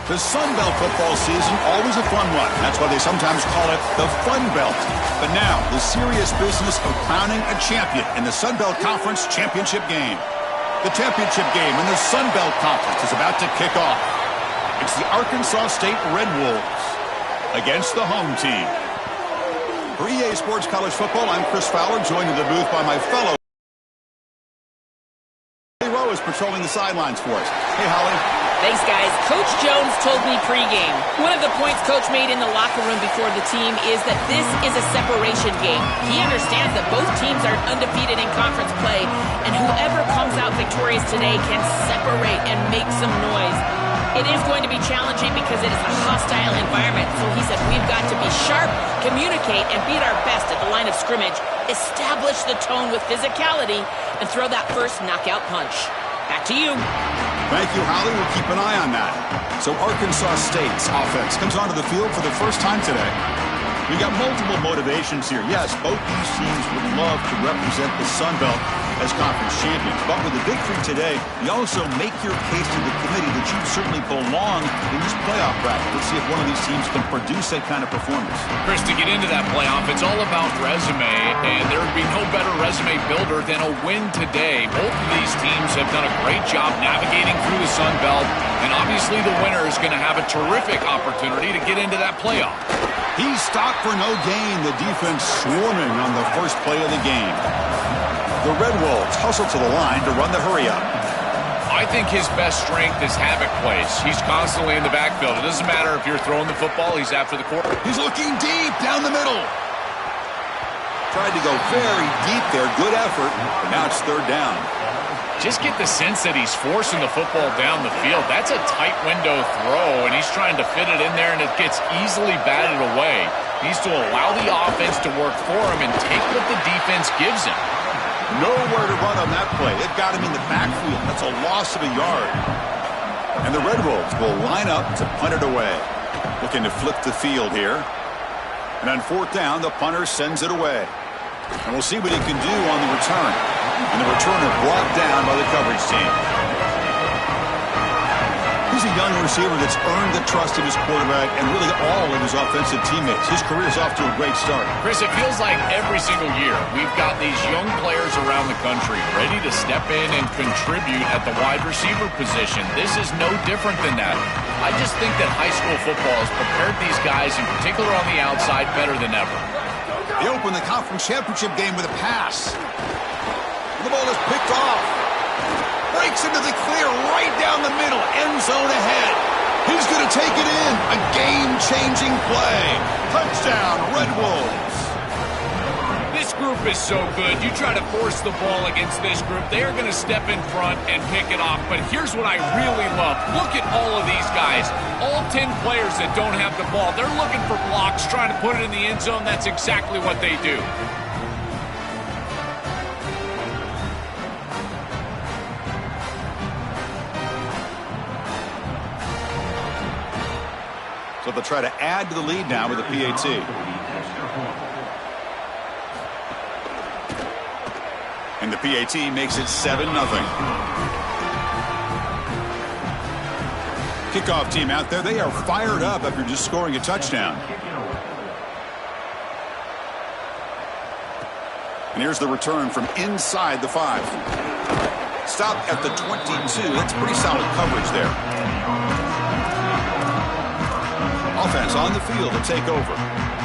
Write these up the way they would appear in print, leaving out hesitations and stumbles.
The Sunbelt football season, always a fun one. That's why they sometimes call it the Fun Belt. But now, the serious business of crowning a champion in the Sunbelt Conference Championship game. The championship game in the Sunbelt Conference is about to kick off. It's the Arkansas State Red Wolves against the home team. For EA Sports College Football, I'm Chris Fowler, joined in the booth by my fellow Holly is patrolling the sidelines for us. Hey, Holly. Thanks, guys. Coach Jones told me pregame. One of the points Coach made in the locker room before the team is that this is a separation game. He understands that both teams are undefeated in conference play, and whoever comes out victorious today can separate and make some noise. It is going to be challenging because it is a hostile environment, so he said we've got to be sharp, communicate, and be at our best at the line of scrimmage, establish the tone with physicality, and throw that first knockout punch. Back to you. Thank you, Holly. We'll keep an eye on that. So Arkansas State's offense comes onto the field for the first time today. We got multiple motivations here. Yes, both these teams would love to represent the Sun Belt as conference champions. But with the victory today, you also make your case to the committee that you certainly belong in this playoff bracket. Let's see if one of these teams can produce that kind of performance. Chris, to get into that playoff, it's all about resume, and there would be no better resume builder than a win today. Both of these teams have done a great job navigating through the Sun Belt, and obviously the winner is going to have a terrific opportunity to get into that playoff. He's stopped for no gain. The defense swarming on the first play of the game. The Red Wolves hustle to the line to run the hurry-up. I think his best strength is havoc plays. He's constantly in the backfield. It doesn't matter if you're throwing the football, he's after the quarterback. He's looking deep down the middle. Tried to go very deep there. Good effort. But now it's third down. Just get the sense that he's forcing the football down the field. That's a tight window throw, and he's trying to fit it in there, and it gets easily batted away. He needs to allow the offense to work for him and take what the defense gives him. Nowhere to run on that play. It got him in the backfield. That's a loss of a yard. And the Red Wolves will line up to punt it away. Looking to flip the field here. And on fourth down, the punter sends it away. And we'll see what he can do on the return. And the returner brought down by the coverage team. He's a young receiver that's earned the trust of his quarterback and really all of his offensive teammates. His career is off to a great start. Chris, it feels like every single year we've got these young players around the country ready to step in and contribute at the wide receiver position. This is no different than that. I just think that high school football has prepared these guys, in particular on the outside, better than ever. They open the conference championship game with a pass. The ball is picked off. Breaks into the clear right down the middle. End zone ahead. He's going to take it in. A game-changing play. Touchdown, Red Wolves. This group is so good. You try to force the ball against this group, they are going to step in front and pick it off. But here's what I really love. Look at all of these guys. All 10 players that don't have the ball. They're looking for blocks, trying to put it in the end zone. That's exactly what they do. So they'll try to add to the lead now with a PAT. And the PAT makes it 7-0. Kickoff team out there. They are fired up after just scoring a touchdown. And here's the return from inside the 5. Stop at the 22. That's pretty solid coverage there. Offense on the field to take over.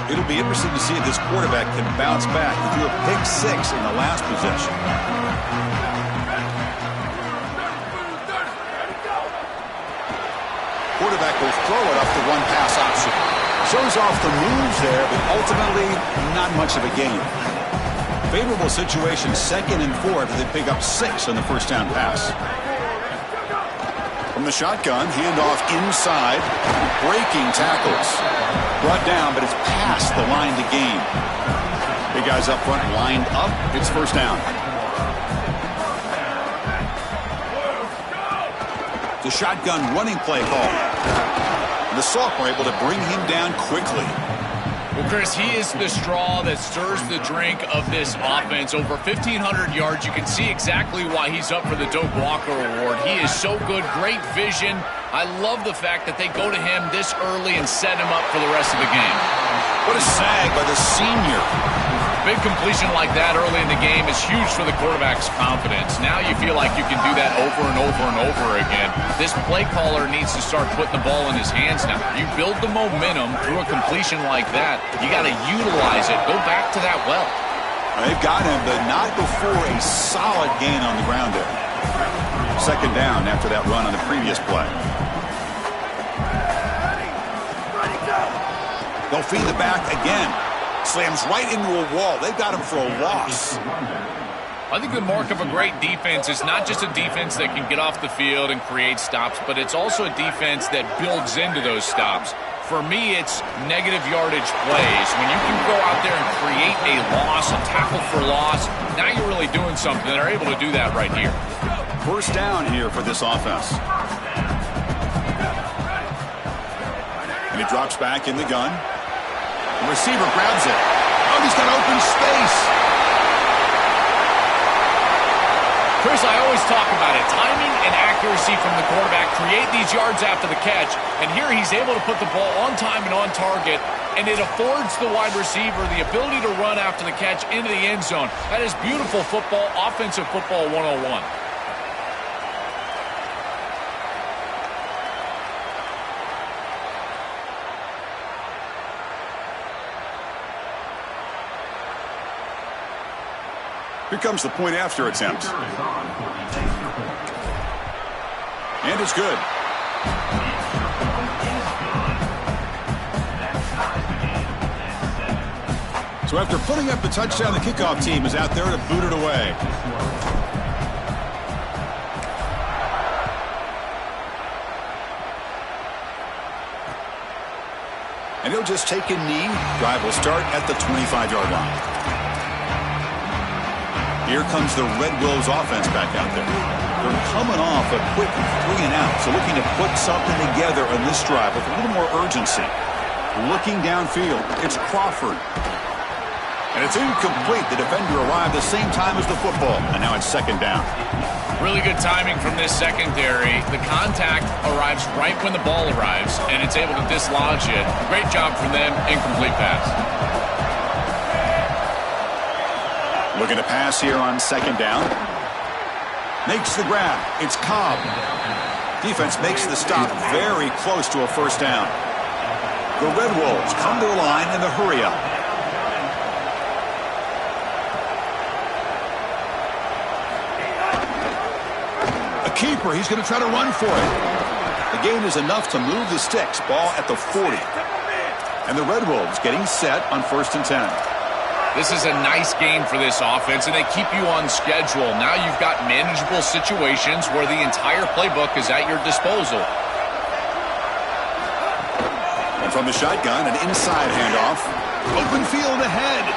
It'll be interesting to see if this quarterback can bounce back. He threw a pick 6 in the last possession. Quarterback will throw it off the one pass option. Shows off the moves there, but ultimately not much of a gain. Favorable situation, 2nd and 4 as they pick up 6 on the first down pass. From the shotgun, handoff inside, breaking tackles. Brought down, but it's past the line to gain. Big guys up front lined up. It's first down. The shotgun running play call. And the sophomore able to bring him down quickly. Well, Chris, he is the straw that stirs the drink of this offense. Over 1,500 yards. You can see exactly why he's up for the Doak Walker Award. He is so good. Great vision. I love the fact that they go to him this early and set him up for the rest of the game. What a sag by the senior. Big completion like that early in the game is huge for the quarterback's confidence. Now you feel like you can do that over and over and over again. This play caller needs to start putting the ball in his hands now. You build the momentum through a completion like that. You got to utilize it. Go back to that well. They've got him, but not before a solid gain on the ground there. Second down after that run on the previous play. They'll feed the back again. Slams right into a wall. They've got him for a loss. I think the mark of a great defense is not just a defense that can get off the field and create stops, but it's also a defense that builds into those stops. For me, it's negative yardage plays. When you can go out there and create a loss, a tackle for loss, now you're really doing something. They're able to do that right here. First down here for this offense. And he drops back in the gun. The receiver grabs it. Oh, he's got open space. Chris, I always talk about it. Timing and accuracy from the quarterback create these yards after the catch. And here he's able to put the ball on time and on target. And it affords the wide receiver the ability to run after the catch into the end zone. That is beautiful football, offensive football 101. Here comes the point after attempt. And it's good. So after putting up the touchdown, the kickoff team is out there to boot it away. And he'll just take a knee. Drive will start at the 25-yard line. Here comes the Red Wolves offense back out there. They're coming off a quick 3-and-out, so looking to put something together on this drive with a little more urgency. Looking downfield, it's Crawford. And it's incomplete. The defender arrived the same time as the football, and now it's second down. Really good timing from this secondary. The contact arrives right when the ball arrives, and it's able to dislodge it. Great job from them. Incomplete pass. Looking to pass here on second down. Makes the grab. It's Cobb. Defense makes the stop very close to a first down. The Red Wolves come to the line in the hurry-up. A keeper. He's going to try to run for it. The gain is enough to move the sticks. Ball at the 40. And the Red Wolves getting set on 1st and 10. This is a nice game for this offense, and they keep you on schedule. Now you've got manageable situations where the entire playbook is at your disposal. And from the shotgun, an inside handoff. Open field ahead.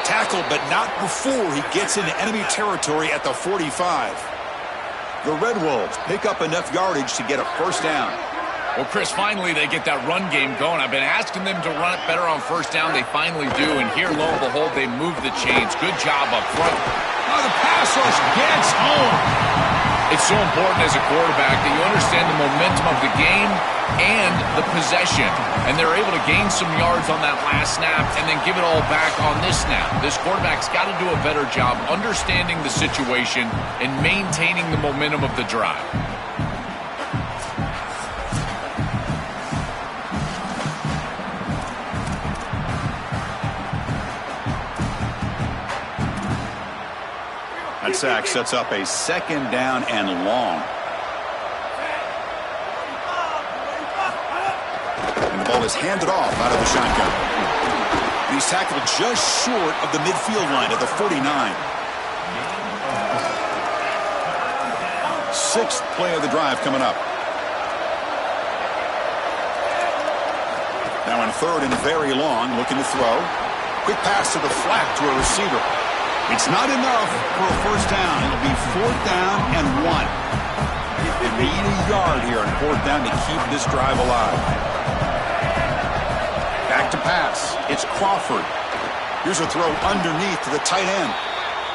Tackled, but not before he gets into enemy territory at the 45. The Red Wolves pick up enough yardage to get a first down. Well, Chris, finally they get that run game going. I've been asking them to run it better on first down. They finally do, and here, lo and behold, they move the chains. Good job up front. Oh, the pass rush gets home. It's so important as a quarterback that you understand the momentum of the game and the possession. And they're able to gain some yards on that last snap and then give it all back on this snap. This quarterback's got to do a better job understanding the situation and maintaining the momentum of the drive. That sack sets up a second down and long. And the ball is handed off out of the shotgun. And he's tackled just short of the midfield line at the 49. Sixth play of the drive coming up. Now on 3rd and very long, looking to throw. Quick pass to the flat to a receiver. It's not enough for a first down. It'll be 4th down and 1. They need a yard here on 4th down to keep this drive alive. back to pass. It's Crawford. Here's a throw underneath to the tight end.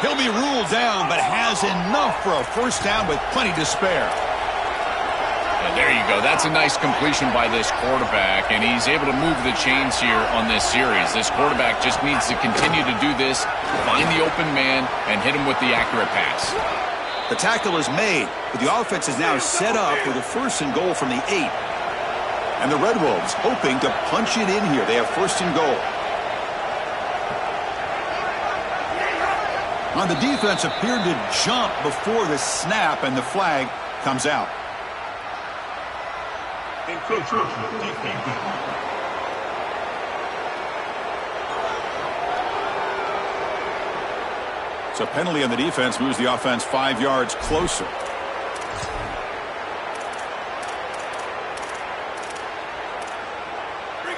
He'll be ruled down, but has enough for a first down with plenty to spare. And there you go. That's a nice completion by this quarterback, and he's able to move the chains here on this series. This quarterback just needs to continue to do this, find the open man, and hit him with the accurate pass. The tackle is made, but the offense is now set up with a first and goal from the 8. And the Red Wolves hoping to punch it in here. They have first and goal. On the defense appeared to jump before the snap, and the flag comes out. So penalty on the defense moves the offense 5 yards closer.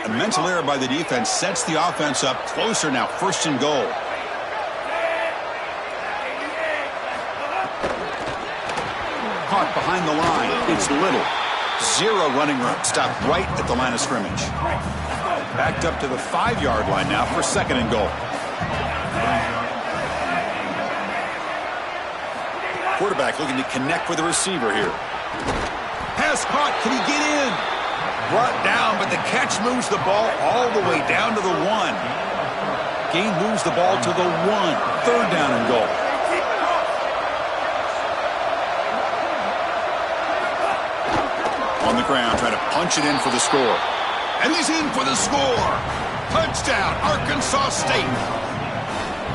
A mental error by the defense sets the offense up closer now. First and goal. Caught behind the line. It's Little. 0 running room. Stopped right at the line of scrimmage. Backed up to the 5-yard line now for second and goal. Quarterback looking to connect with the receiver here. Pass caught. Can he get in? Brought down, but the catch moves the ball all the way down to the 1. Gain moves the ball to the 1. Third down and goal. On the ground, trying to punch it in for the score. And he's in for the score. Touchdown, Arkansas State.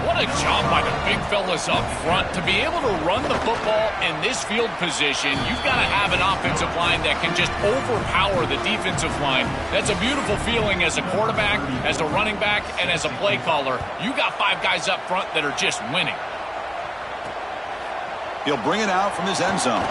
What a job by the big fellas up front. To be able to run the football in this field position, you've got to have an offensive line that can just overpower the defensive line. That's a beautiful feeling as a quarterback, as a running back, and as a play caller. You got 5 guys up front that are just winning. He'll bring it out from his end zone.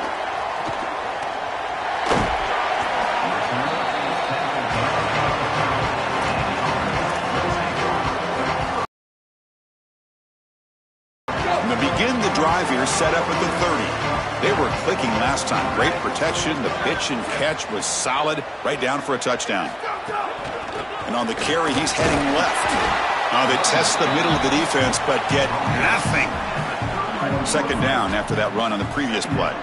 Begin the drive here, set up at the 30. They were clicking last time. Great protection. The pitch and catch was solid. Right down for a touchdown. And on the carry, he's heading left. Now they test the middle of the defense, but get nothing. Second down after that run on the previous play.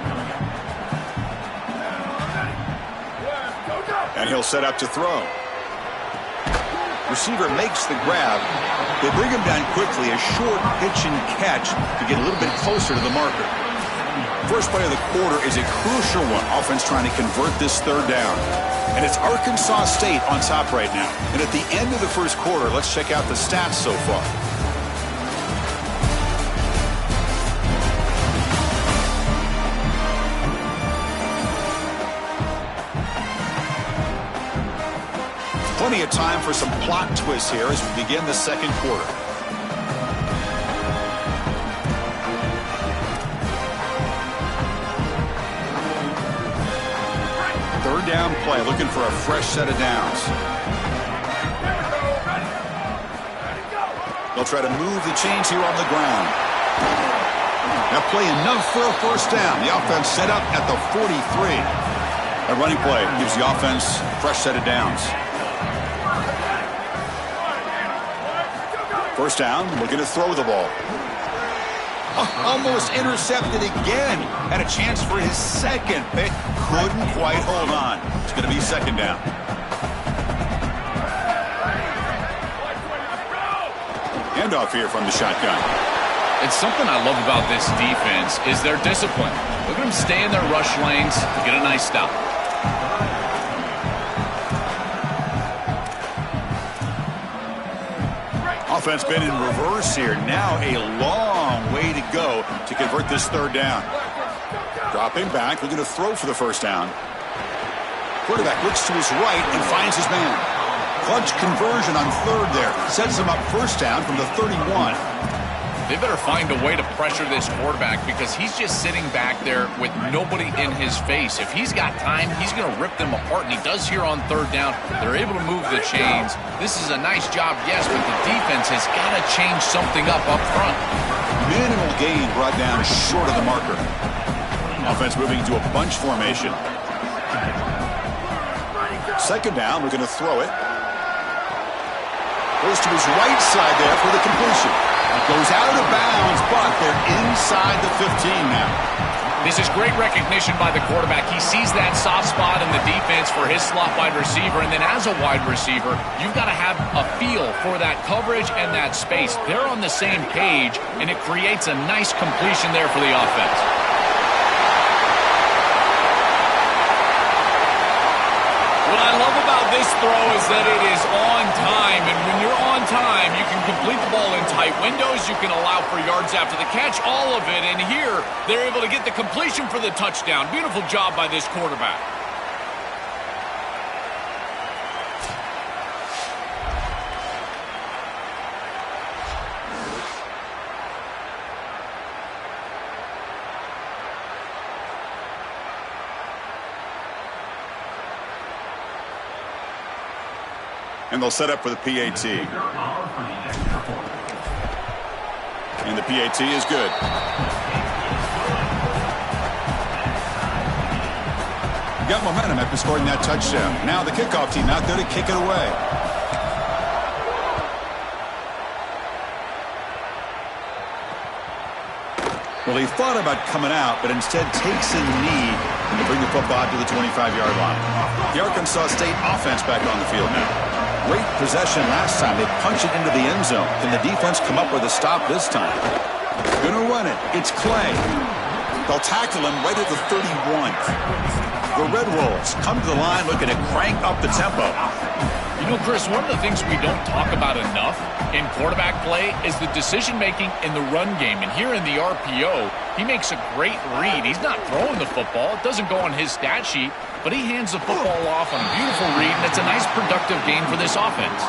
And he'll set up to throw. Receiver makes the grab. They bring him down quickly. A short pitch and catch to get a little bit closer to the marker. First play of the quarter is a crucial one. Offense trying to convert this third down. And it's Arkansas State on top right now. And at the end of the first quarter, let's check out the stats so far. Plenty of time for some plot twists here as we begin the second quarter. Third down play, looking for a fresh set of downs. They'll try to move the chains here on the ground. Now play enough for a first down. The offense set up at the 43. A running play gives the offense a fresh set of downs. First down, looking to throw the ball. Almost intercepted again. Had a chance for his second, but couldn't quite hold on. It's going to be second down. Handoff here from the shotgun. It's something I love about this defense is their discipline. Look at them stay in their rush lanes to get a nice stop. Offense been in reverse here. Now a long way to go to convert this third down. Dropping back, looking to throw for the first down. Quarterback looks to his right and finds his man. Clutch conversion on third there. Sets him up first down from the 31. They better find a way to pressure this quarterback because he's just sitting back there with nobody in his face. If he's got time, he's going to rip them apart, and he does here on third down. They're able to move the chains. This is a nice job, yes, but the defense has got to change something up front. Minimal gain brought down short of the marker. Offense moving into a bunch formation. Second down, we're going to throw it. Goes to his right side there for the completion. It goes out of bounds, but they're inside the 15 now. This is great recognition by the quarterback. He sees that soft spot in the defense for his slot wide receiver, and then as a wide receiver, you've got to have a feel for that coverage and that space. They're on the same page, and it creates a nice completion there for the offense. What I love about this throw is that it is on time, and when you're on time, you can complete the ball in tight windows, you can allow for yards after the catch, all of it, and here, they're able to get the completion for the touchdown. Beautiful job by this quarterback. And they'll set up for the PAT. And the PAT is good. Got momentum after scoring that touchdown. Now the kickoff team out there to kick it away. Well, he thought about coming out, but instead takes a knee to bring the football to the 25-yard line. The Arkansas State offense back on the field now. Great possession last time. They punch it into the end zone. Can the defense come up with a stop this time? Gonna run it. It's Clay. They'll tackle him right at the 31. The Red Wolves come to the line looking to crank up the tempo. You know, Chris, one of the things we don't talk about enough in quarterback play is the decision-making in the run game. And here in the RPO, he makes a great read. He's not throwing the football. It doesn't go on his stat sheet, but he hands the football off on a beautiful read, and it's a nice productive game for this offense.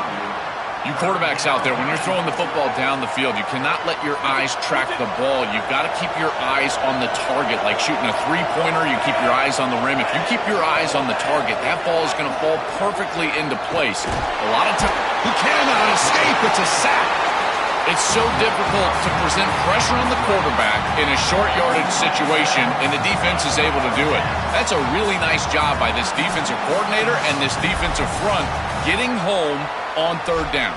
You quarterbacks out there, when you're throwing the football down the field, you cannot let your eyes track the ball. You've got to keep your eyes on the target. Like shooting a three-pointer, you keep your eyes on the rim. If you keep your eyes on the target, that ball is going to fall perfectly into place. A lot of times, he cannot escape. It's a sack. It's so difficult to present pressure on the quarterback in a short yardage situation, and the defense is able to do it. That's a really nice job by this defensive coordinator and this defensive front getting home on third down.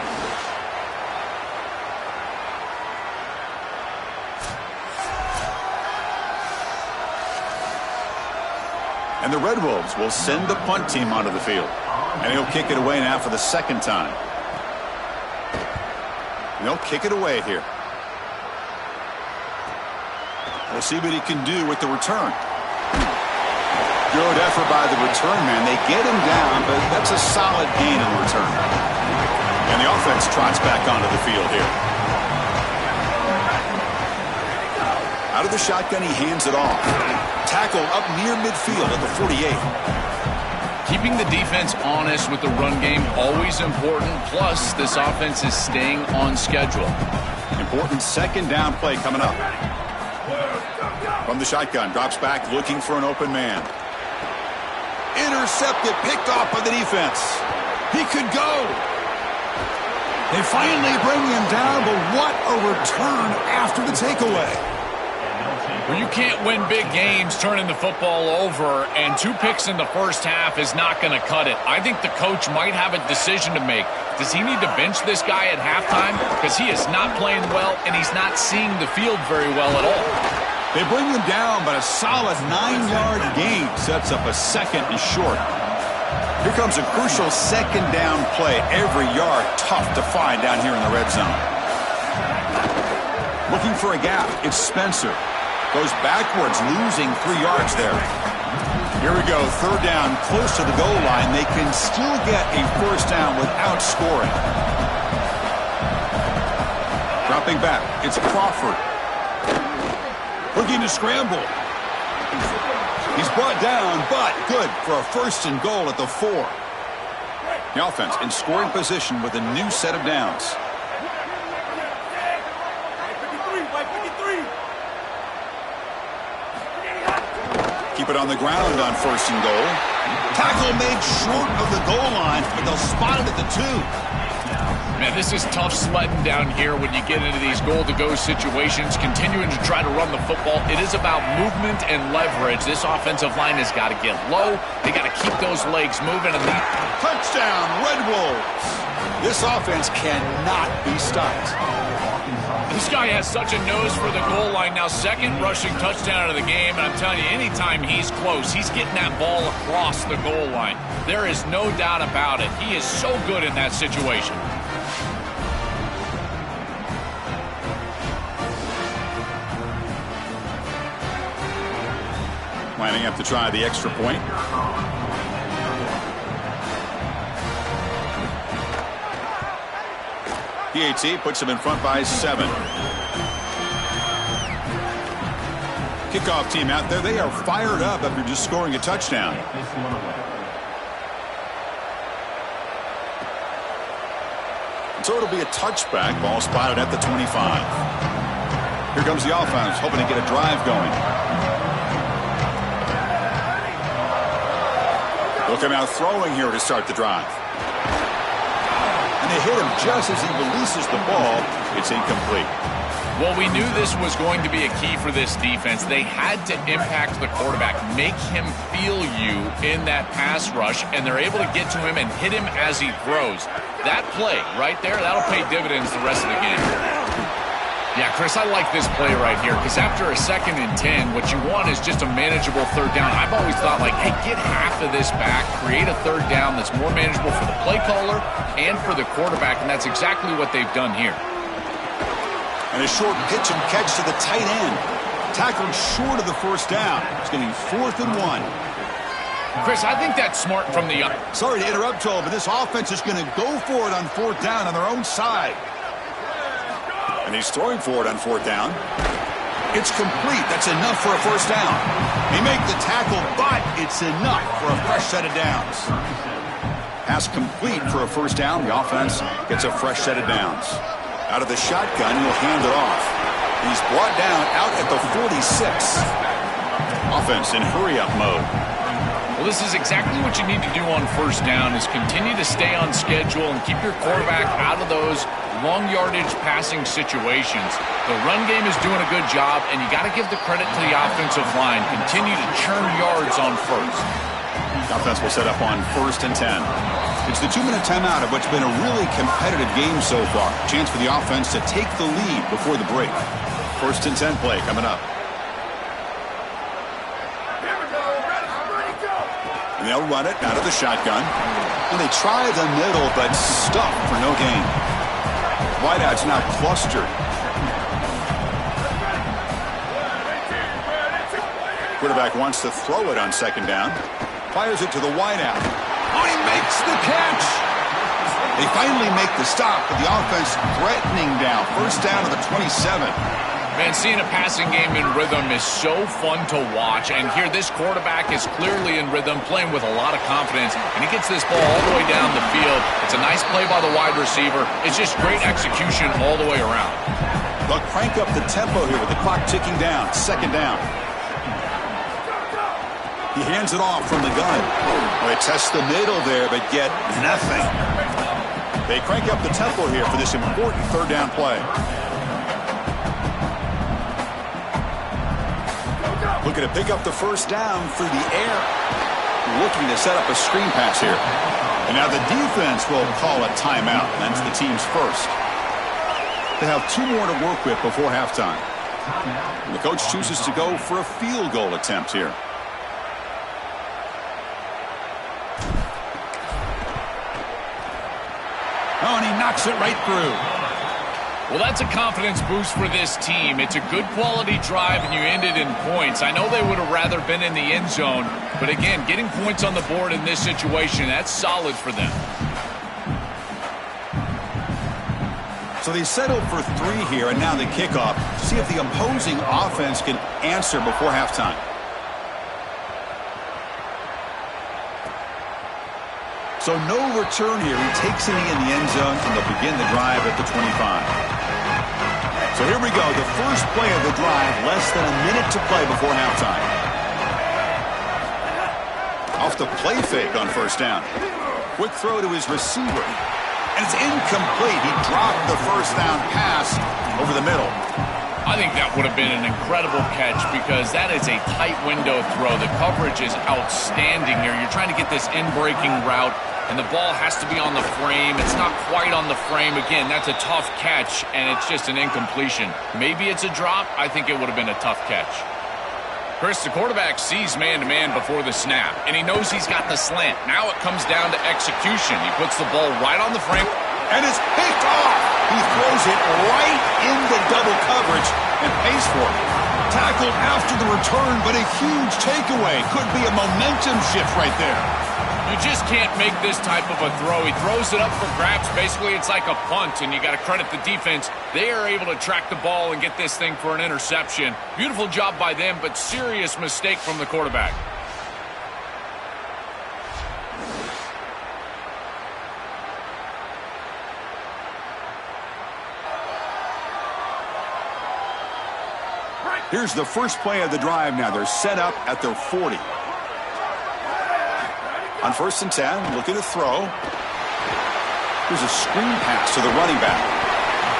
And the Red Wolves will send the punt team onto the field. And he'll kick it away now for the second time. And they'll kick it away here. We'll see what he can do with the return. Good effort by the return man. They get him down, but that's a solid gain in return. And the offense trots back onto the field here. Out of the shotgun, he hands it off. Tackled up near midfield at the 48. Keeping the defense honest with the run game, always important. Plus, this offense is staying on schedule. Important second down play coming up. From the shotgun, drops back looking for an open man. Intercepted, picked off by the defense. He could go. They finally bring him down, but what a return after the takeaway. Well, you can't win big games turning the football over, and 2 picks in the first half is not going to cut it. I think the coach might have a decision to make. Does he need to bench this guy at halftime? Because he is not playing well, and he's not seeing the field very well at all. They bring him down, but a solid 9-yard gain sets up a second and short. Here comes a crucial second down play. Every yard tough to find down here in the red zone. Looking for a gap. It's Spencer. Goes backwards, losing 3 yards there. Here we go. Third down, close to the goal line. They can still get a first down without scoring. Dropping back. It's Crawford. Looking to scramble. He's brought down, but good for a first and goal at the 4. The offense in scoring position with a new set of downs. Keep it on the ground on first and goal. Tackle made short of the goal line, but they'll spot it at the 2. Man, this is tough sledding down here when you get into these goal-to-go situations, continuing to try to run the football. It is about movement and leverage. This offensive line has got to get low. They got to keep those legs moving. And touchdown, Red Wolves. This offense cannot be stopped. This guy has such a nose for the goal line. Now, second rushing touchdown of the game, and I'm telling you, anytime he's close, he's getting that ball across the goal line. There is no doubt about it. He is so good in that situation. Lining up to try the extra point. PAT puts him in front by 7. Kickoff team out there. They are fired up after just scoring a touchdown. So it'll be a touchback. Ball spotted at the 25. Here comes the offense, hoping to get a drive going. They'll come out throwing here to start the drive. And they hit him just as he releases the ball. It's incomplete. Well, we knew this was going to be a key for this defense. They had to impact the quarterback, make him feel you in that pass rush, and they're able to get to him and hit him as he throws. That play right there, that'll pay dividends the rest of the game. Yeah, Chris, I like this play right here because after a 2nd and 10, what you want is just a manageable 3rd down. I've always thought, like, hey, get half of this back, create a 3rd down that's more manageable for the play caller and for the quarterback, and that's exactly what they've done here. And a short pitch and catch to the tight end. Tackled short of the 1st down. It's going to be 4th and 1. Chris, I think that's smart from the... Sorry to interrupt, Joel, but this offense is going to go for it on 4th down on their own side. And he's throwing for it on 4th down. It's complete. That's enough for a 1st down. They make the tackle, but it's enough for a fresh set of downs. Pass complete for a 1st down. The offense gets a fresh set of downs. Out of the shotgun, he'll hand it off. He's brought down out at the 46. Offense in hurry-up mode. Well, this is exactly what you need to do on 1st down is continue to stay on schedule and keep your quarterback out of those long yardage passing situations. The run game is doing a good job, and you got to give the credit to the offensive line. Continue to churn yards on 1st. The offense will set up on 1st and 10. It's the 2-minute timeout of what's been a really competitive game so far. Chance for the offense to take the lead before the break. 1st and 10 play coming up. And they'll run it out of the shotgun. And they try the middle, but stuffed for no gain. Wideout's now clustered. Quarterback wants to throw it on 2nd down. Fires it to the wideout. Oh, he makes the catch. They finally make the stop, but the offense threatening down. 1st down to the 27. Man, seeing a passing game in rhythm is so fun to watch. And here, this quarterback is clearly in rhythm, playing with a lot of confidence. And he gets this ball all the way down the field. It's a nice play by the wide receiver. It's just great execution all the way around. They'll crank up the tempo here with the clock ticking down. 2nd down. He hands it off from the gun. Well, they test the middle there, but get nothing. They crank up the tempo here for this important 3rd down play. Looking to pick up the 1st down through the air. Looking to set up a screen pass here. And now the defense will call a timeout. That's the team's 1st. They have 2 more to work with before halftime. And the coach chooses to go for a field goal attempt here. Oh, and he knocks it right through. Well, that's a confidence boost for this team. It's a good quality drive, and you end it in points. I know they would have rather been in the end zone, but again, getting points on the board in this situation, that's solid for them. So they settled for 3 here, and now the kickoff. See if the opposing offense can answer before halftime. So no return here. He takes it in the end zone, and they'll begin the drive at the 25. So here we go. The first play of the drive, less than a minute to play before halftime. Off the play fake on 1st down. Quick throw to his receiver. And it's incomplete. He dropped the 1st down pass over the middle. I think that would have been an incredible catch because that is a tight window throw. The coverage is outstanding here. You're trying to get this in-breaking route, and the ball has to be on the frame. It's not quite on the frame. Again, that's a tough catch, and it's just an incompletion. Maybe it's a drop. I think it would have been a tough catch. Chris, the quarterback sees man-to-man before the snap, and he knows he's got the slant. Now it comes down to execution. He puts the ball right on the frame. And it's picked off. He throws it right into double coverage and pays for it. Tackled after the return, but a huge takeaway. Could be a momentum shift right there. You just can't make this type of a throw. He throws it up for grabs. Basically, it's like a punt, and you got to credit the defense. They are able to track the ball and get this thing for an interception. Beautiful job by them, but serious mistake from the quarterback. Here's the first play of the drive now. They're set up at their 40. On 1st and 10, looking to throw. Here's a screen pass to the running back.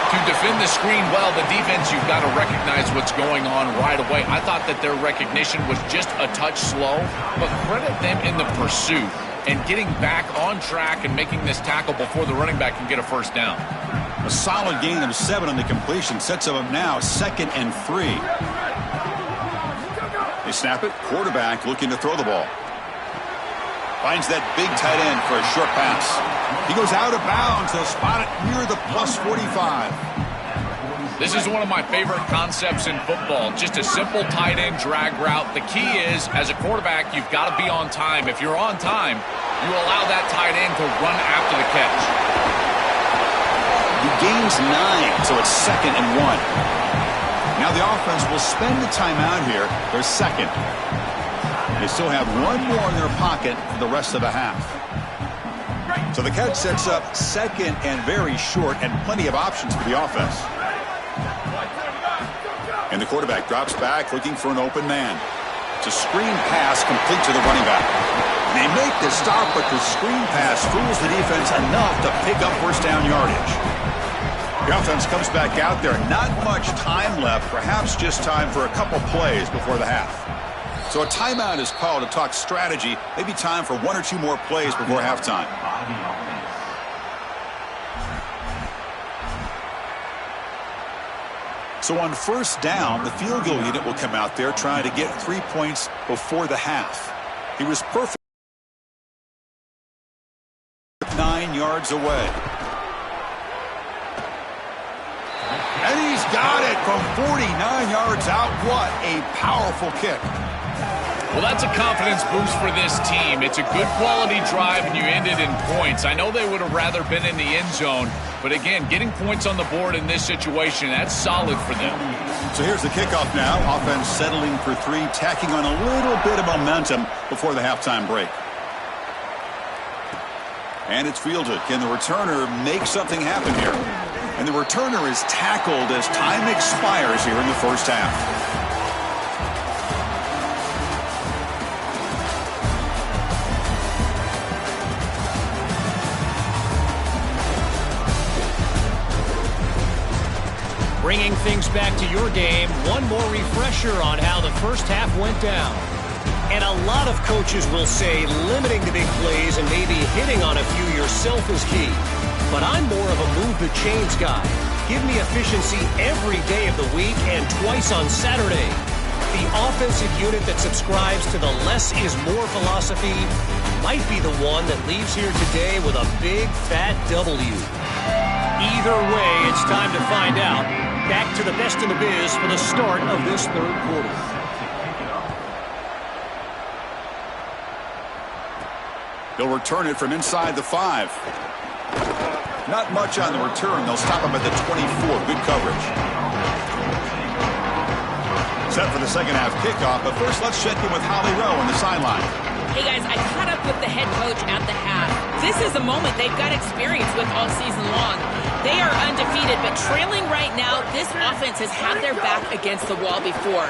To defend the screen well, the defense, you've got to recognize what's going on right away. I thought that their recognition was just a touch slow, but credit them in the pursuit and getting back on track and making this tackle before the running back can get a first down. A solid gain of 7 on the completion sets them up now 2nd and 3. They snap it. Quarterback looking to throw the ball. Finds that big tight end for a short pass. He goes out of bounds. They'll spot it near the plus 45. This is one of my favorite concepts in football. Just a simple tight end drag route. The key is, as a quarterback, you've got to be on time. If you're on time, you allow that tight end to run after the catch. He gains 9, so it's 2nd and 1. Now the offense will spend the timeout here. They're 2nd. They still have 1 more in their pocket for the rest of the half. So the catch sets up 2nd and very short, and plenty of options for the offense. And the quarterback drops back looking for an open man. It's a screen pass complete to the running back. They make the stop, but the screen pass fools the defense enough to pick up first down yardage. The offense comes back out there. Not much time left, perhaps just time for a couple plays before the half. So a timeout is called to talk strategy. Maybe time for 1 or 2 more plays before halftime. So on 1st down, the field goal unit will come out there trying to get 3 points before the half. He was perfect 9 yards away. And he's got it from 49 yards out. What a powerful kick. Well, that's a confidence boost for this team. It's a good quality drive, and you ended in points. I know they would have rather been in the end zone, but again, getting points on the board in this situation, that's solid for them. So here's the kickoff now. Offense settling for 3, tacking on a little bit of momentum before the halftime break. And it's fielded. Can the returner make something happen here? And the returner is tackled as time expires here in the first half. Bringing things back to your game, one more refresher on how the first half went down. And a lot of coaches will say limiting the big plays and maybe hitting on a few yourself is key. But I'm more of a move the chains guy. Give me efficiency every day of the week and twice on Saturday. The offensive unit that subscribes to the less is more philosophy might be the one that leaves here today with a big fat W. Either way, it's time to find out. Back to the best in the biz for the start of this 3rd quarter. They'll return it from inside the 5. Not much on the return. They'll stop him at the 24. Good coverage. Set for the second half kickoff, but first let's check in with Holly Rowe on the sideline. Hey guys, I caught up with the head coach at the half. This is a moment they've got experience with all season long. They are undefeated, but trailing right now, this offense has had their back against the wall before.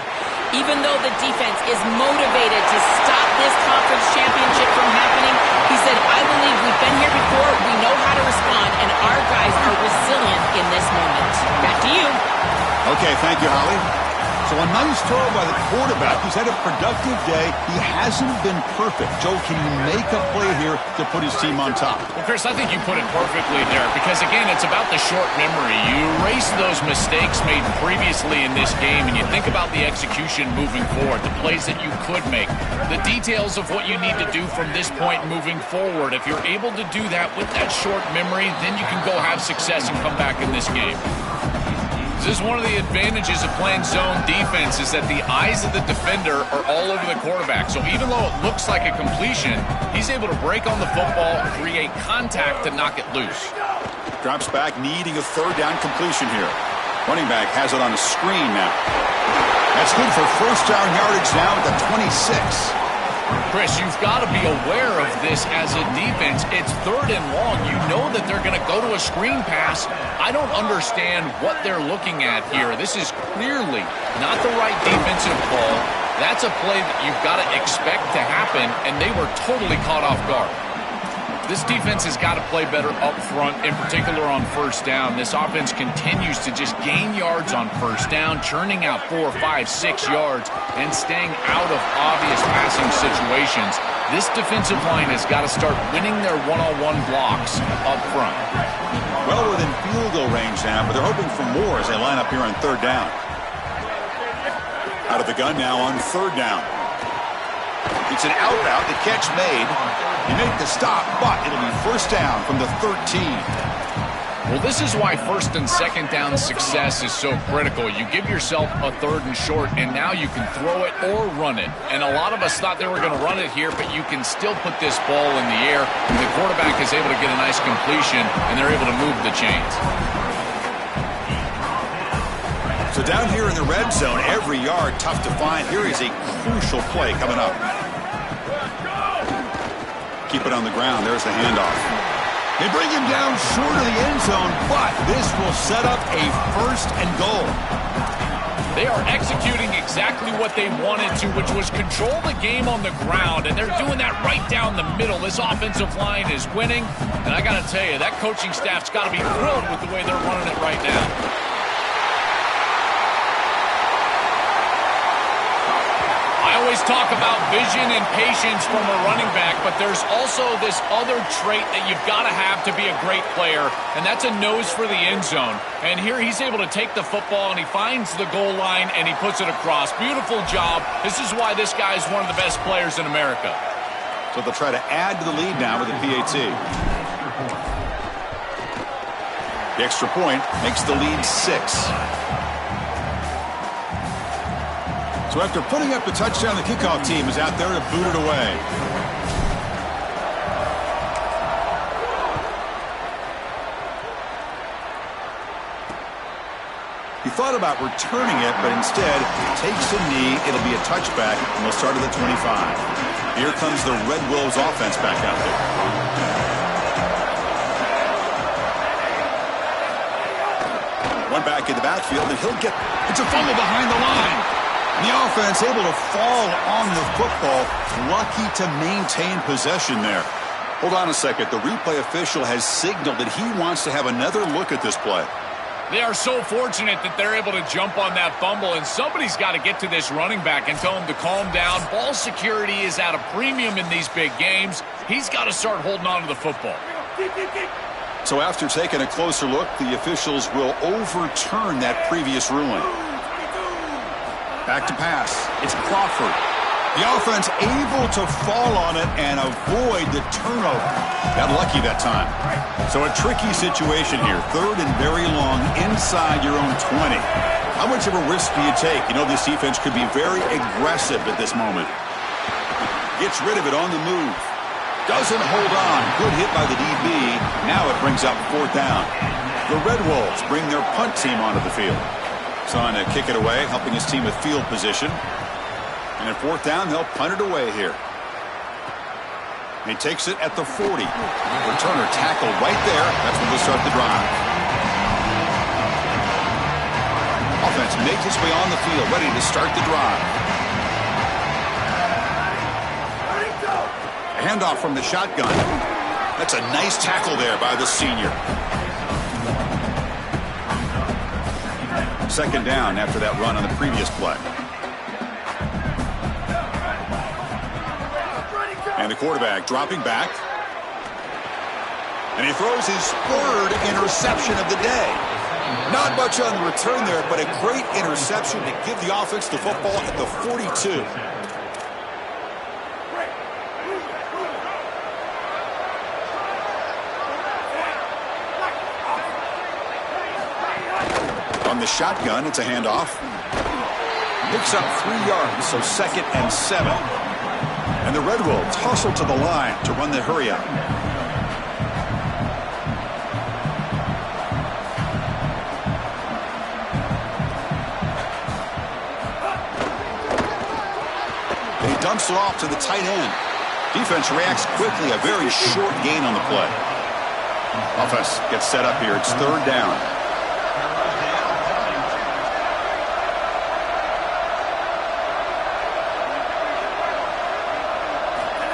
Even though the defense is motivated to stop this conference championship from happening, he said, I believe we've been here before, we know how to respond, and our guys are resilient in this moment. Back to you. Okay, thank you, Holly. So a nice throw by the quarterback. He's had a productive day. He hasn't been perfect. Joe, can you make a play here to put his team on top? Well, Chris, I think you put it perfectly there because, again, it's about the short memory. You erase those mistakes made previously in this game, and you think about the execution moving forward, the plays that you could make, the details of what you need to do from this point moving forward. If you're able to do that with that short memory, then you can go have success and come back in this game. This is one of the advantages of playing zone defense is that the eyes of the defender are all over the quarterback. So even though it looks like a completion, he's able to break on the football, create contact to knock it loose. Drops back, needing a third down completion here. Running back has it on a screen now. That's good for first down yardage now at the 26. Chris, you've got to be aware of this as a defense. It's third and long. You know that they're going to go to a screen pass. I don't understand what they're looking at here. This is clearly not the right defensive call. That's a play that you've got to expect to happen, and they were totally caught off guard. This defense has got to play better up front, in particular on first down. This offense continues to just gain yards on first down, churning out 4, 5, 6 yards, and staying out of obvious passing situations. This defensive line has got to start winning their one-on-one blocks up front. Well within field goal range now, but they're hoping for more as they line up here on third down. Out of the gun now on third down. It's an out route, the catch made. You make the stop, but it'll be first down from the 13. Well, this is why first and second down success is so critical. You give yourself a third and short, and now you can throw it or run it. And a lot of us thought they were going to run it here, but you can still put this ball in the air. The quarterback is able to get a nice completion, and they're able to move the chains. So down here in the red zone, every yard tough to find. Here is a crucial play coming up. Keep it on the ground. There's the handoff. They bring him down short of the end zone, but this will set up a first and goal. They are executing exactly what they wanted to, which was control the game on the ground, and they're doing that right down the middle. This offensive line is winning, and I got to tell you, that coaching staff's got to be thrilled with the way they're running it right now. I always talk about vision and patience from a running back, but there's also this other trait that you've got to have to be a great player, and that's a nose for the end zone. And here he's able to take the football, and he finds the goal line, and he puts it across. Beautiful job. This is why this guy is one of the best players in America. So they'll try to add to the lead now with a PAT. The extra point makes the lead 6. So after putting up the touchdown, the kickoff team is out there to boot it away. He thought about returning it, but instead takes a knee. It'll be a touchback, and they'll start at the 25. Here comes the Red Wolves offense back out there. One back in the backfield, and he'll get... It's a fumble behind the line. The offense able to fall on the football. Lucky to maintain possession there. Hold on a second. The replay official has signaled that he wants to have another look at this play. They are so fortunate that they're able to jump on that fumble, and somebody's got to get to this running back and tell him to calm down. Ball security is at a premium in these big games. He's got to start holding on to the football. So after taking a closer look, the officials will overturn that previous ruling. Back to pass. It's Crawford. The offense able to fall on it and avoid the turnover. Got lucky that time. So a tricky situation here. Third and very long inside your own 20. How much of a risk do you take? You know this defense could be very aggressive at this moment. Gets rid of it on the move. Doesn't hold on. Good hit by the DB. Now it brings up fourth down. The Red Wolves bring their punt team onto the field. Trying to kick it away, helping his team with field position. And at fourth down, they'll punt it away here. He takes it at the 40. Returner tackled right there. That's when they'll start the drive. Offense makes its way on the field, ready to start the drive. A handoff from the shotgun. That's a nice tackle there by the senior. Second down after that run on the previous play. And the quarterback dropping back. And he throws his third interception of the day. Not much on the return there, but a great interception to give the offense the football at the 42. On the shotgun, it's a handoff. Picks up 3 yards, so 2nd and 7. And the Red Wolves hustle to the line to run the hurry up. He dumps it off to the tight end. Defense reacts quickly, a very short gain on the play. Offense gets set up here. It's 3rd down.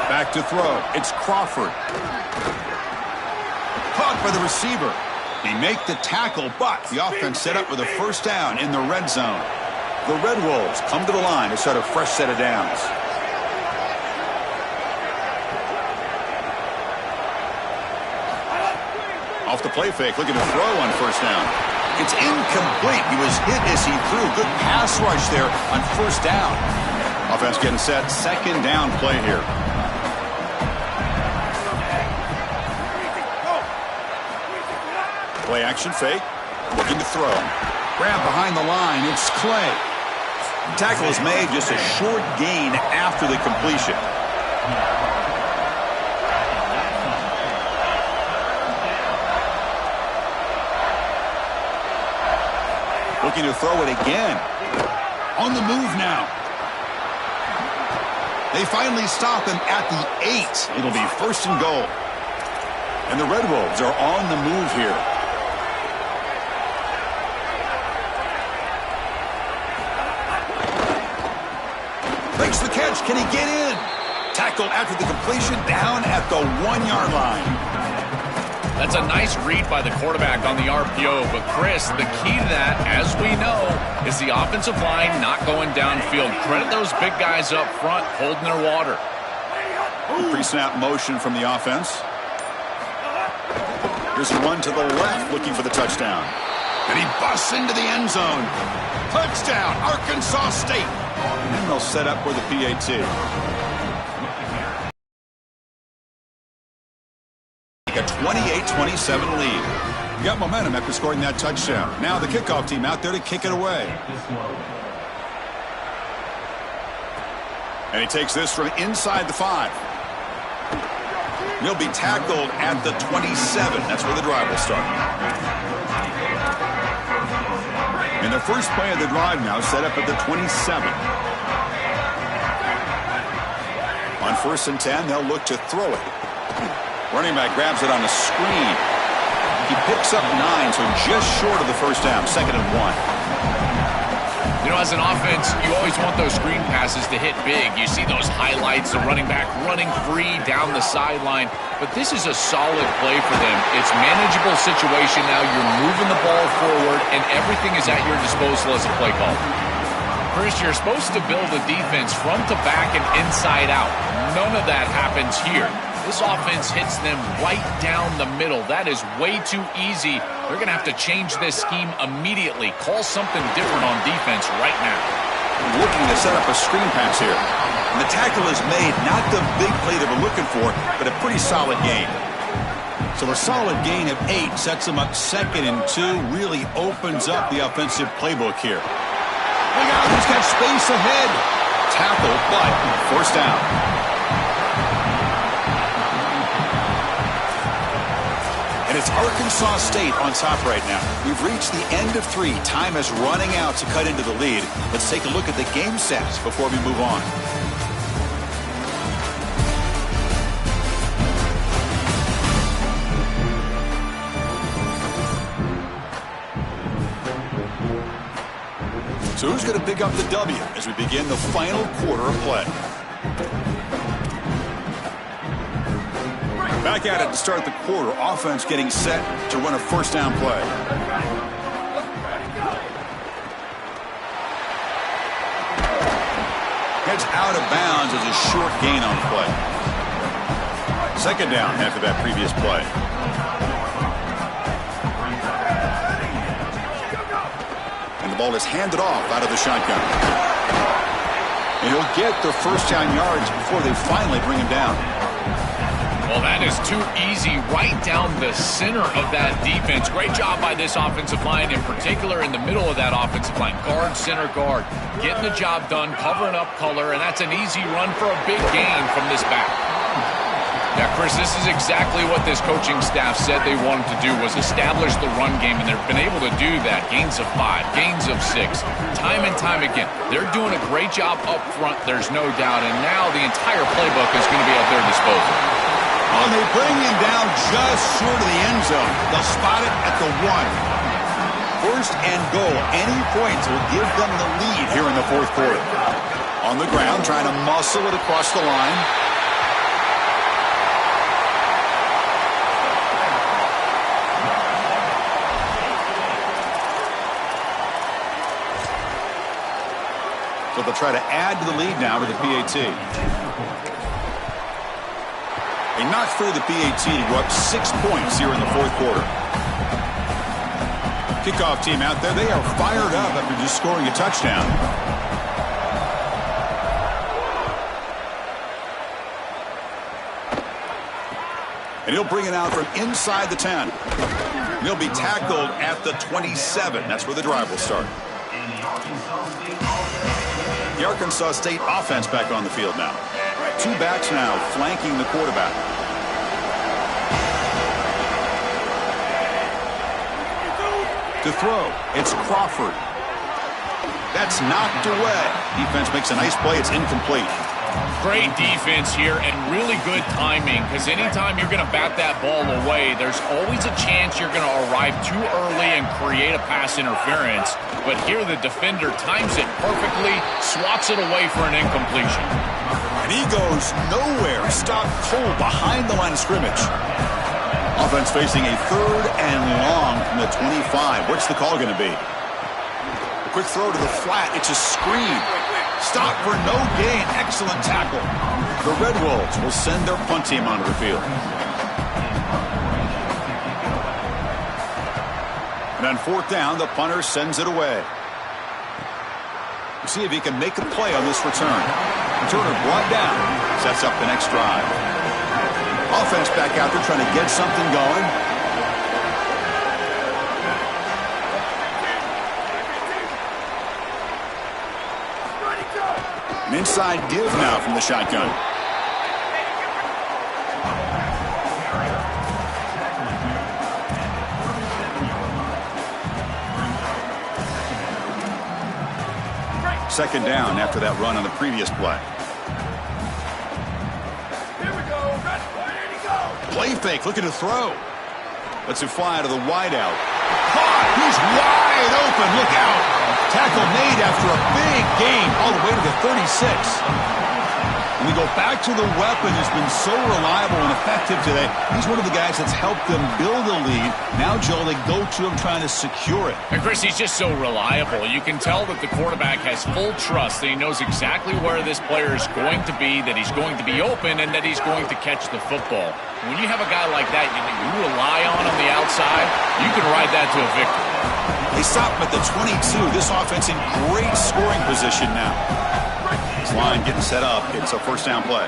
Back to throw. It's Crawford. Caught by the receiver. They make the tackle, but the offense set up with a 1st down in the red zone. The Red Wolves come to the line to start a fresh set of downs. Off the play fake, looking to throw on 1st down. It's incomplete. He was hit as he threw. Good pass rush there on 1st down. Offense getting set. 2nd down play here. Play action fake. Looking to throw. Grab behind the line. It's Clay. Tackle is made, just a short gain after the completion. Looking to throw it again. On the move now. They finally stop him at the 8. It'll be 1st and goal. And the Red Wolves are on the move here. Makes the catch. Can he get in? Tackled after the completion, down at the 1-yard line. That's a nice read by the quarterback on the RPO. But, Chris, the key to that, as we know, is the offensive line not going downfield. Credit those big guys up front holding their water. Pre-snap motion from the offense. Here's a run to the left looking for the touchdown. And he busts into the end zone. Touchdown, Arkansas State. And they'll set up for the PAT. A 28-27 lead. You got momentum after scoring that touchdown. Now the kickoff team out there to kick it away. And he takes this from inside the 5. He'll be tackled at the 27. That's where the drive will start. And the first play of the drive now set up at the 27. On 1st and 10, they'll look to throw it. Running back grabs it on the screen. He picks up 9, so just short of the 1st down, 2nd and 1. You know, as an offense, you always want those screen passes to hit big. You see those highlights, the running back running free down the sideline. But this is a solid play for them. It's manageable situation now. You're moving the ball forward, and everything is at your disposal as a play call. Chris, you're supposed to build a defense front to back and inside out. None of that happens here. This offense hits them right down the middle. That is way too easy. They're going to have to change this scheme immediately. Call something different on defense right now. Looking to set up a screen pass here. And the tackle is made, not the big play they were looking for, but a pretty solid gain. So a solid gain of 8 sets them up 2nd and 2, really opens up the offensive playbook here. Look out, he's got space ahead. Tackle, but 1st down. And it's Arkansas State on top right now. We've reached the end of 3. Time is running out to cut into the lead. Let's take a look at the game stats before we move on. So who's going to pick up the W as we begin the final quarter of play? Back at it to start the quarter. Offense getting set to run a 1st down play. it's out of bounds as a short gain on the play. Second down after that previous play. And the ball is handed off out of the shotgun. And he'll get the first down yards before they finally bring him down. Well, that is too easy right down the center of that defense. Great job by this offensive line, in particular in the middle of that offensive line. Guard, center guard, getting the job done, covering up color, and that's an easy run for a big gain from this back. Yeah, Chris, this is exactly what this coaching staff said they wanted to do, was establish the run game, and they've been able to do that. Gains of 5, gains of 6, time and time again. They're doing a great job up front, there's no doubt, and now the entire playbook is going to be at their disposal. Oh, they bring him down just short of the end zone. They'll spot it at the 1. First and goal. Any points will give them the lead here in the fourth quarter. On the ground, trying to muscle it across the line. So they'll try to add to the lead now with the PAT. They knocked through the PAT to go up 6 points here in the fourth quarter. Kickoff team out there. They are fired up after just scoring a touchdown. And he'll bring it out from inside the 10. And he'll be tackled at the 27. That's where the drive will start. The Arkansas State offense back on the field now. 2 backs now flanking the quarterback. To throw, it's Crawford. That's knocked away. Defense makes a nice play. It's incomplete. Great defense here and really good timing, because anytime you're going to bat that ball away, there's always a chance you're going to arrive too early and create a pass interference. But here the defender times it perfectly, swats it away for an incompletion. And he goes nowhere. Stopped cold behind the line of scrimmage. Offense facing a 3rd and long from the 25. What's the call going to be? A quick throw to the flat. It's a screen. Stop for no gain. Excellent tackle. The Red Wolves will send their punt team onto the field. And on 4th down, the punter sends it away. We'll see if he can make a play on this return. Returner brought down. Sets up the next drive. Offense back out there trying to get something going. An inside give now from the shotgun. Second down after that run on the previous play. Play fake, looking to throw. Lets it fly to the wideout. Caught! He's wide open. Look out! Tackle made after a big gain all the way to the 36. And we go back to the weapon who's been so reliable and effective today. He's one of the guys that's helped them build a lead. Now, Joel, they go to him trying to secure it. And, Chris, he's just so reliable. You can tell that the quarterback has full trust that he knows exactly where this player is going to be, that he's going to be open, and that he's going to catch the football. When you have a guy like that you rely on the outside, you can ride that to a victory. They stop him at the 22. This offense in great scoring position now. This line getting set up. It's a first down play.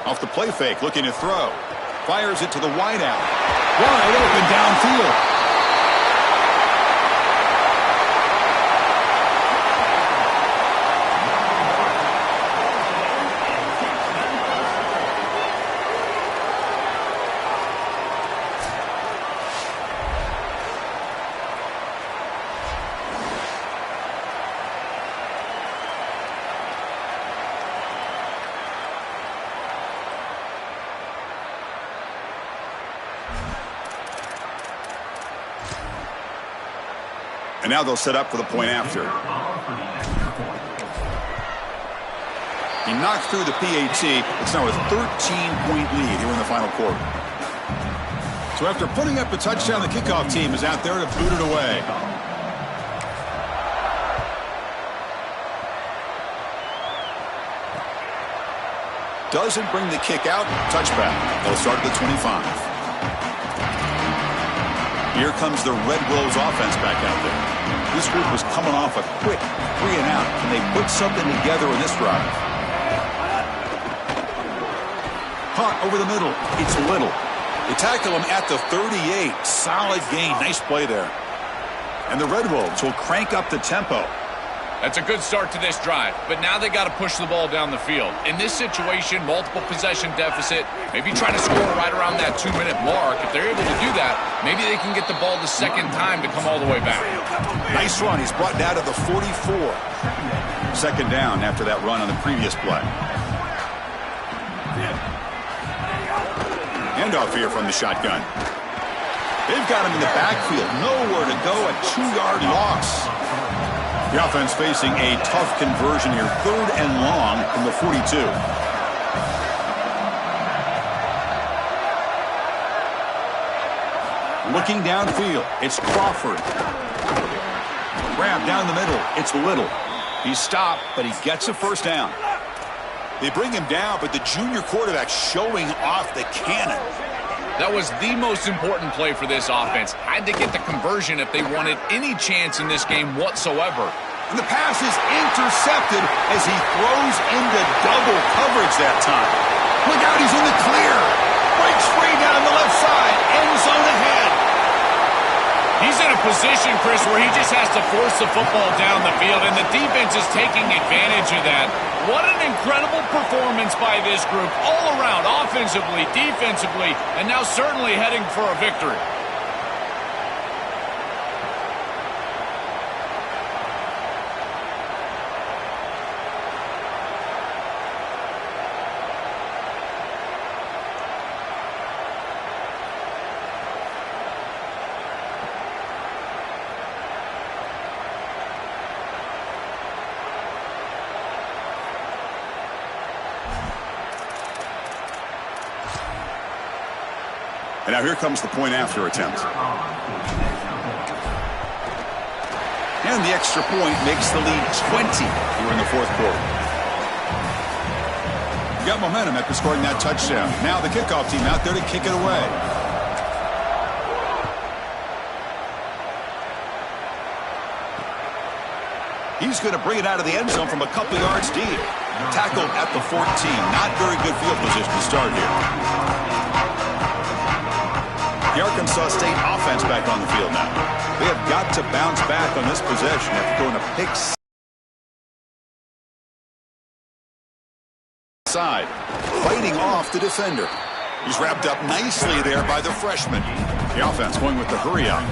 Off the play fake, looking to throw. Fires it to the wideout. Wide open downfield. And now they'll set up for the point after. He knocked through the PAT. It's now a 13-point lead here in the final quarter. So after putting up a touchdown, the kickoff team is out there to boot it away. Doesn't bring the kick out. Touchback. They'll start at the 25. Here comes the Red Wolves offense back out there. This group was coming off a quick 3-and-out. Can they put something together in this drive? Punt over the middle. It's Little. They tackle him at the 38. Solid gain. Nice play there. And the Red Wolves will crank up the tempo. That's a good start to this drive, but now they got to push the ball down the field. In this situation, multiple possession deficit, maybe try to score right around that 2-minute mark. If they're able to do that, maybe they can get the ball the second time to come all the way back. Nice run. He's brought down to the 44. Second down after that run on the previous play. Handoff here from the shotgun. They've got him in the backfield. Nowhere to go. A 2-yard loss. The offense facing a tough conversion here. 3rd and long from the 42. Looking downfield. It's Crawford. Grab down the middle. It's Little. He's stopped, but he gets a first down. They bring him down, but the junior quarterback showing off the cannon. That was the most important play for this offense. Had to get the conversion if they wanted any chance in this game whatsoever. And the pass is intercepted as he throws into double coverage that time. Look out, he's in the clear. Breaks free down the left side. End zone ahead. He's in a position, Chris, where he just has to force the football down the field, and the defense is taking advantage of that. What an incredible performance by this group all around, offensively, defensively, and now certainly heading for a victory. And now here comes the point after attempt. And the extra point makes the lead 20 here in the 4th quarter. Got momentum after scoring that touchdown. Now the kickoff team out there to kick it away. He's going to bring it out of the end zone from a couple yards deep. Tackled at the 14. Not very good field position to start here. The Arkansas State offense back on the field now. They have got to bounce back on this possession after going to pick side. Fighting off the defender. He's wrapped up nicely there by the freshman. The offense going with the hurry out.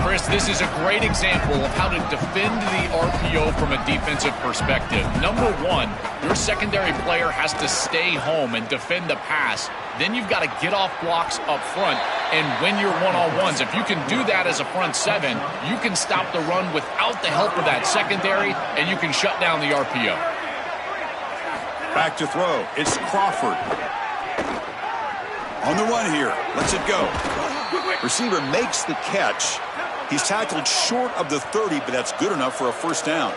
Chris, this is a great example of how to defend the RPO from a defensive perspective. Number one, your secondary player has to stay home and defend the pass. Then you've got to get off blocks up front and win your one-on-ones. If you can do that as a front seven, you can stop the run without the help of that secondary, and you can shut down the RPO. Back to throw. It's Crawford. On the run here. Lets it go. Receiver makes the catch. He's tackled short of the 30, but that's good enough for a first down.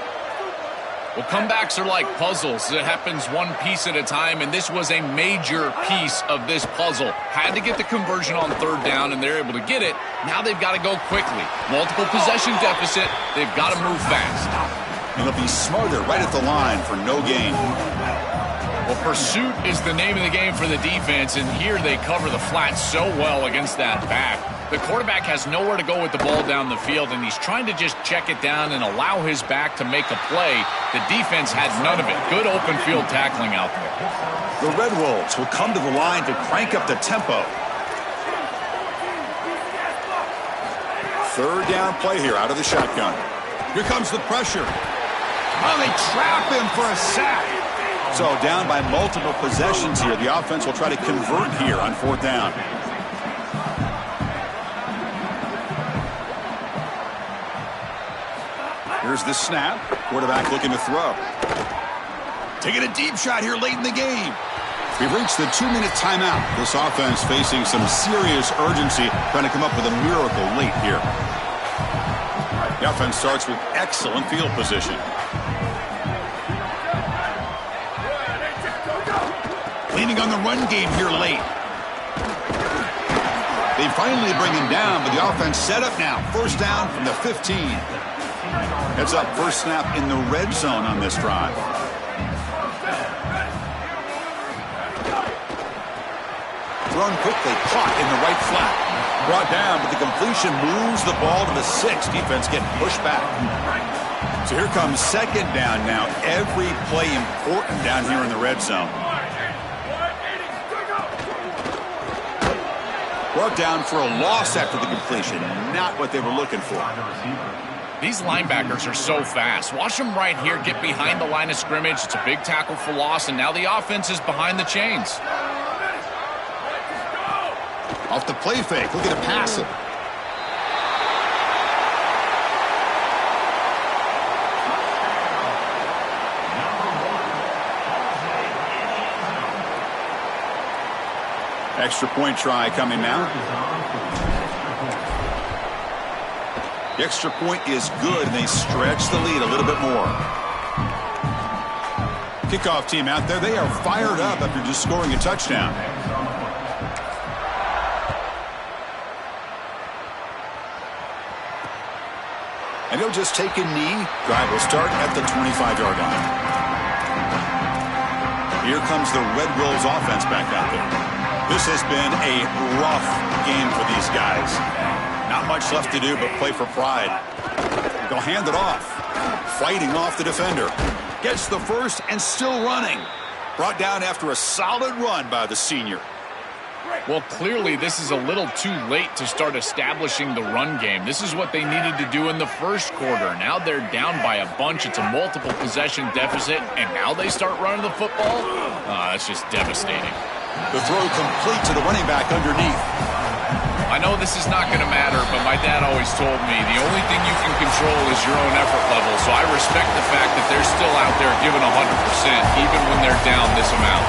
Well, comebacks are like puzzles. It happens one piece at a time, and this was a major piece of this puzzle. Had to get the conversion on 3rd down, and they're able to get it. Now they've got to go quickly. Multiple possession deficit. They've got to move fast. And they'll be smarter right at the line for no gain. Well, pursuit is the name of the game for the defense, and here they cover the flat so well against that back. The quarterback has nowhere to go with the ball down the field, and he's trying to just check it down and allow his back to make a play. The defense had none of it. Good open field tackling out there. The Red Wolves will come to the line to crank up the tempo. 3rd down play here out of the shotgun. Here comes the pressure. Oh, they trap him for a sack. So down by multiple possessions here. The offense will try to convert here on 4th down. Here's the snap. Quarterback looking to throw. Taking a deep shot here late in the game. We've reached the 2-minute timeout. This offense facing some serious urgency, trying to come up with a miracle late here. The offense starts with excellent field position. leaning on the run game here late. They finally bring him down, but the offense set up now. First down from the 15. Heads up, first snap in the red zone on this drive. Thrown quickly, caught in the right flat. Brought down, but the completion moves the ball to the 6. Defense getting pushed back. So here comes second down now. Every play important down here in the red zone. Brought down for a loss after the completion. Not what they were looking for. These linebackers are so fast. Watch them right here get behind the line of scrimmage. It's a big tackle for loss, and now the offense is behind the chains. Off the play fake. Look at it pass it. Extra point try coming now. The extra point is good, and they stretch the lead a little bit more. Kickoff team out there. They are fired up after just scoring a touchdown. And he'll just take a knee. Drive will start at the 25-yard line. Here comes the Red Wolves offense back out there. This has been a rough game for these guys. Not much left to do but play for pride. They'll hand it off. Fighting off the defender. Gets the first and still running. Brought down after a solid run by the senior. Well, clearly this is a little too late to start establishing the run game. This is what they needed to do in the first quarter. Now they're down by a bunch. It's a multiple possession deficit, and now they start running the football? That's just devastating. The throw complete to the running back underneath. I know this is not going to matter, but my dad always told me the only thing you can control is your own effort level. So I respect the fact that they're still out there giving 100%, even when they're down this amount.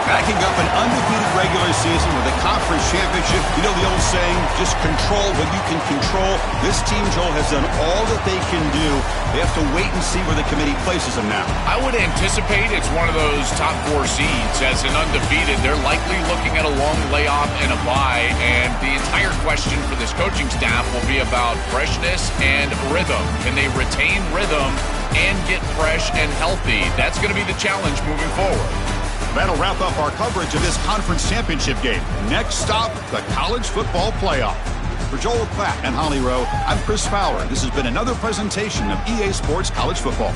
Backing up an undefeated regular season with a conference championship. You know the old saying, just control what you can control. This team, Joel, has done all that they can do. They have to wait and see where the committee places them now. I would anticipate it's one of those top 4 seeds. As an undefeated, they're likely looking at a long layoff and a bye. And the entire question for this coaching staff will be about freshness and rhythm. Can they retain rhythm and get fresh and healthy? That's going to be the challenge moving forward. That'll wrap up our coverage of this conference championship game. Next stop, the college football playoff. For Joel Klatt and Holly Rowe, I'm Chris Fowler. This has been another presentation of EA Sports College Football.